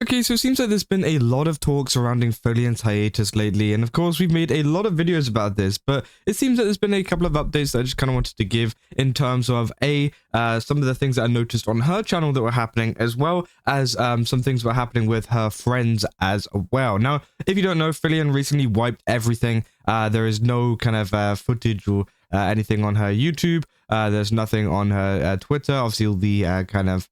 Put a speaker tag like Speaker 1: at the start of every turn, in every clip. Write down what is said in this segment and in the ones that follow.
Speaker 1: Okay, so it seems like there's been a lot of talk surrounding Filian's hiatus lately, and of course we've made a lot of videos about this, but it seems that there's been a couple of updates that I just kind of wanted to give in terms of some of the things that I noticed on her channel that were happening, as well as some things that were happening with her friends as well. Now, if you don't know, Fillian recently wiped everything. There is no kind of footage or anything on her YouTube. There's nothing on her Twitter. Obviously, all the kind of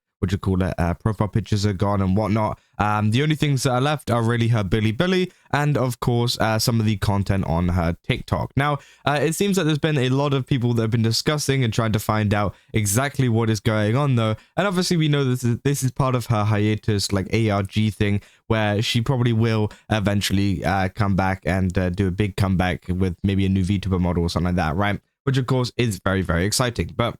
Speaker 1: profile pictures are gone and whatnot. The only things that are left are really her Billy and of course some of the content on her TikTok. Now it seems that there's been a lot of people that have been discussing and trying to find out exactly what is going on though, and obviously we know this is part of her hiatus, like ARG thing, where she probably will eventually come back and do a big comeback with maybe a new VTuber model or something like that, right? Which of course is very, very exciting. But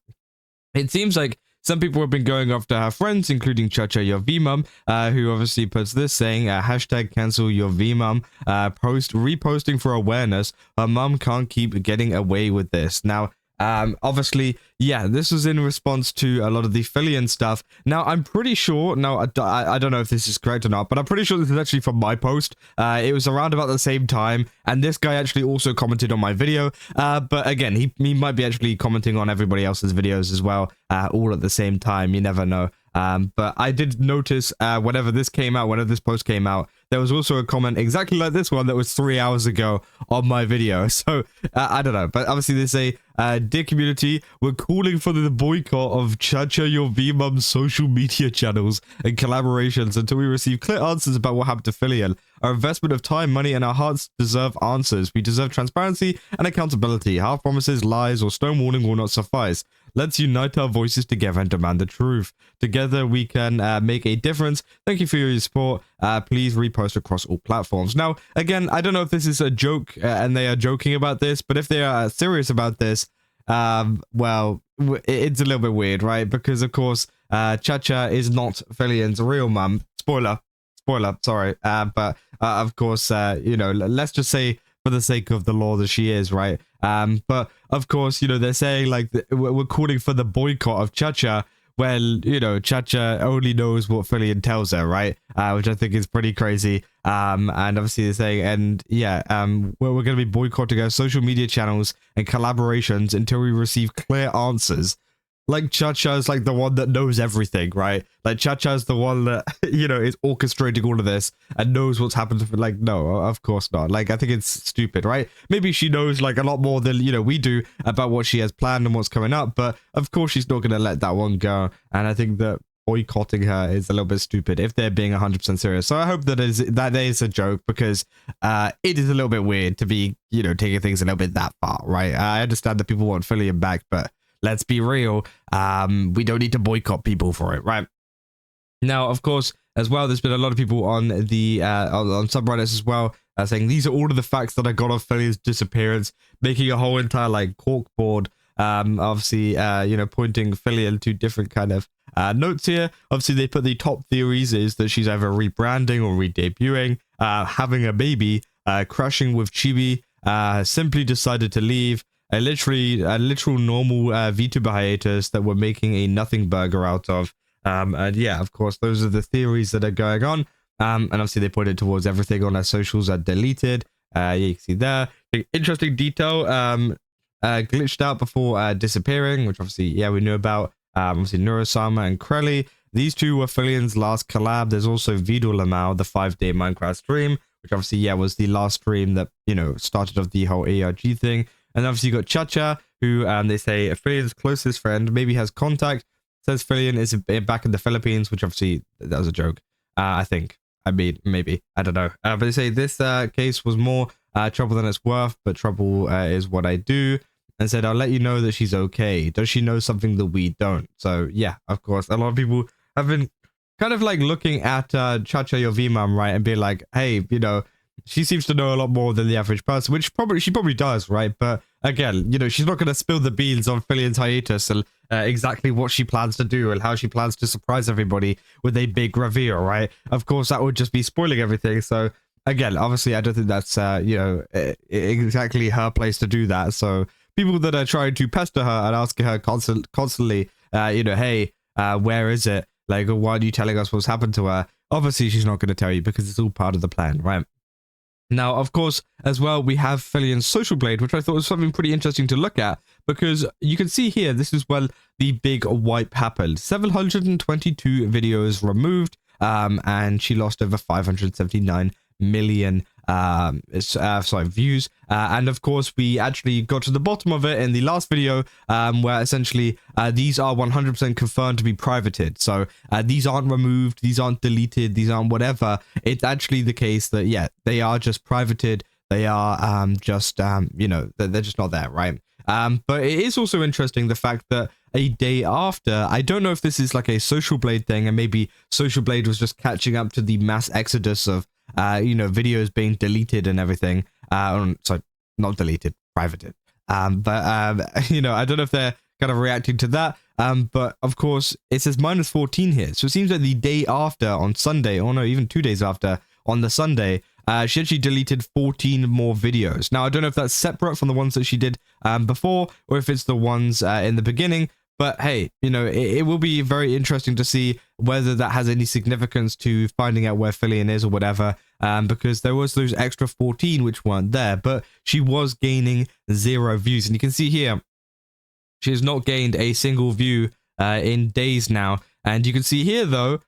Speaker 1: it seems like some people have been going after her friends, including ChaChaYourVMom, who obviously puts this saying, hashtag cancel your VMom, reposting for awareness. Her mum can't keep getting away with this. Now, obviously, yeah, this was in response to a lot of the Fillian stuff. Now, I'm pretty sure, now, I don't know if this is correct or not, but I'm pretty sure this is actually from my post. It was around about the same time, and this guy actually also commented on my video. But again, he might be actually commenting on everybody else's videos as well, all at the same time. You never know. But I did notice whenever this post came out, there was also a comment exactly like this one that was 3 hours ago on my video. So I don't know, but obviously they say, dear community, we're calling for the boycott of ChaChaYourVMom's social media channels and collaborations until we receive clear answers about what happened to Fillian. Our investment of time, money, and our hearts deserve answers. We deserve transparency and accountability. Half promises, lies, or stonewalling will not suffice. Let's unite our voices together and demand the truth. Together, we can make a difference. Thank you for your support. Please repost across all platforms. Now, again, I don't know if this is a joke and they are joking about this, but if they are serious about this, well, it's a little bit weird, right? Because, of course, ChaCha is not Fillian's real mum. Spoiler, sorry. But, of course, you know, let's just say for the sake of the law that she is, right? But of course, you know, they're saying like we're calling for the boycott of ChaCha. Well, you know, ChaCha only knows what Fillian tells her, right? Which I think is pretty crazy. And obviously they're saying, and yeah, we're going to be boycotting our social media channels and collaborations until we receive clear answers. Like ChaCha is like the one that knows everything, right? Like ChaCha is the one that, you know, is orchestrating all of this and knows what's happened to, like, no, of course not. Like, I think it's stupid, right? Maybe she knows like a lot more than, you know, we do about what she has planned and what's coming up, but of course she's not going to let that one go. And I think that boycotting her is a little bit stupid if they're being 100% serious. So I hope that is a joke, because it is a little bit weird to be, you know, taking things a little bit that far, right? I understand that people want Fillian back, but let's be real, we don't need to boycott people for it, right? Now, of course, as well, there's been a lot of people on the on subreddits as well saying these are all of the facts that I got of Fillian's disappearance, making a whole entire like corkboard, obviously, you know, pointing Fillian to different kind of notes here. Obviously, they put the top theories is that she's either rebranding or re-debuting, having a baby, crashing with Chibi, simply decided to leave, a literal normal VTuber hiatus that we're making a nothing burger out of. And yeah, of course, those are the theories that are going on. And obviously they pointed towards everything on our socials are deleted. Yeah, you can see there. Interesting detail, glitched out before disappearing, which obviously, yeah, we knew about. Obviously Neurosama and Krelly. These two were Fillian's last collab. There's also Vido Lamau, the 5-day Minecraft stream, which obviously, yeah, was the last stream that, you know, started off the whole ARG thing. And obviously you got ChaCha, who they say Fillian's closest friend, maybe has contact, says Fillian is back in the Philippines, which obviously that was a joke, I think. I mean, maybe, I don't know. But they say this case was more trouble than it's worth, but trouble is what I do. And said, I'll let you know that she's okay. Does she know something that we don't? So yeah, of course, a lot of people have been kind of like looking at ChaChaYourVMom, right, and being like, hey, you know, she seems to know a lot more than the average person, which she probably does, right? But again, you know, she's not going to spill the beans on Fillian's hiatus and exactly what she plans to do and how she plans to surprise everybody with a big reveal, right? Of course, that would just be spoiling everything. So again, obviously, I don't think that's, you know, exactly her place to do that. So people that are trying to pester her and asking her constantly, you know, hey, where is it? Like, why are you telling us what's happened to her? obviously she's not going to tell you because it's all part of the plan, right? Now, of course, as well, we have Fillian's social blade, which I thought was something pretty interesting to look at, because you can see here, this is when the big wipe happened. 722 videos removed, and she lost over 579 million views, and of course we actually got to the bottom of it in the last video, where essentially these are 100% confirmed to be privated. So these aren't removed, these aren't deleted, these aren't whatever. It's actually the case that, yeah, they are just privated. They are just you know, they're just not there, right? But it is also interesting the fact that a day after, I don't know if this is like a social blade thing, and maybe social blade was just catching up to the mass exodus of you know, videos being deleted and everything. Sorry, not deleted, privated. But you know, I don't know if they're kind of reacting to that. But of course, it says -14 here. So it seems like the day after, on Sunday, or no, even 2 days after, on the Sunday, she actually deleted 14 more videos. Now, I don't know if that's separate from the ones that she did before, or if it's the ones in the beginning. But hey, you know, it will be very interesting to see whether that has any significance to finding out where Fillian is or whatever, because there was those extra 14 which weren't there, but she was gaining 0 views. And you can see here, she has not gained a single view in days now. And you can see here, though,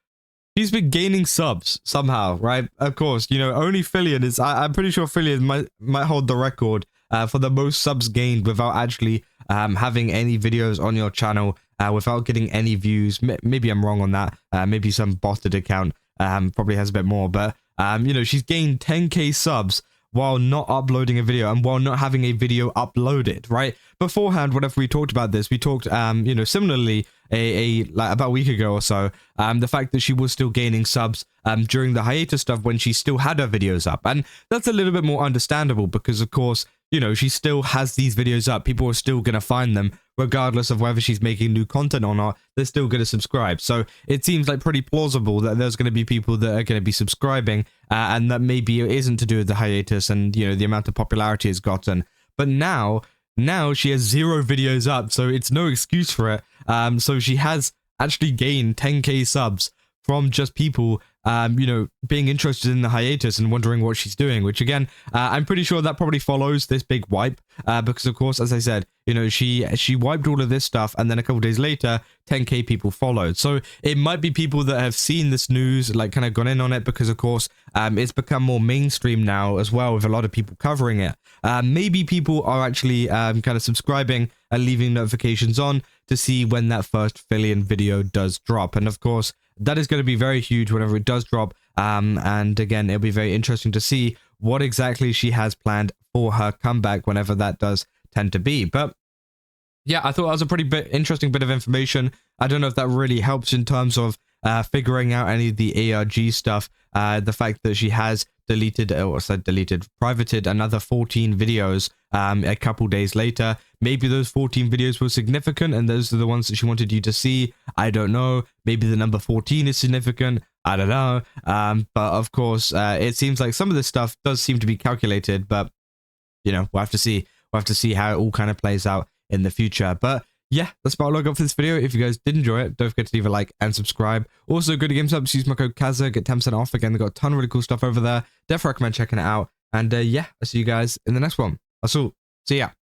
Speaker 1: she's been gaining subs somehow, right? Of course, you know, only Fillian is, I'm pretty sure Fillian might hold the record for the most subs gained without actually having any videos on your channel, without getting any views. Maybe I'm wrong on that. Maybe some botted account probably has a bit more, but you know, she's gained 10k subs while not uploading a video and while not having a video uploaded, right? Beforehand, whenever we talked about this, we talked, you know, similarly, like about a week ago or so, the fact that she was still gaining subs during the hiatus stuff when she still had her videos up. And that's a little bit more understandable because, of course, you know, she still has these videos up. People are still going to find them regardless of whether she's making new content or not. They're still going to subscribe. So it seems like pretty plausible that there's going to be people that are going to be subscribing, and that maybe it isn't to do with the hiatus and, you know, the amount of popularity it's gotten. But now she has 0 videos up, so it's no excuse for it. So she has actually gained 10k subs from just people, you know, being interested in the hiatus and wondering what she's doing, which again, I'm pretty sure that probably follows this big wipe, because of course, as I said, you know, she wiped all of this stuff, and then a couple days later, 10k people followed. So it might be people that have seen this news, like kind of gone in on it, because of course, it's become more mainstream now as well, with a lot of people covering it. Maybe people are actually kind of subscribing and leaving notifications on to see when that first Fillian video does drop. And of course, that is going to be very huge whenever it does drop. And again, it'll be very interesting to see what exactly she has planned for her comeback whenever that does tend to be. But yeah, I thought that was a pretty interesting bit of information. I don't know if that really helps in terms of figuring out any of the ARG stuff. The fact that she has privated another 14 videos a couple days later. Maybe those 14 videos were significant and those are the ones that she wanted you to see. I don't know. Maybe the number 14 is significant. I don't know. But of course, it seems like some of this stuff does seem to be calculated, but you know, we'll have to see. We'll have to see how it all kind of plays out in the future. But yeah, that's about all I got for this video. If you guys did enjoy it, don't forget to leave a like and subscribe. Also, go to GameStop, use my code ChaCha, get 10% off. Again, they've got a ton of really cool stuff over there. Definitely recommend checking it out. And yeah, I'll see you guys in the next one. See ya.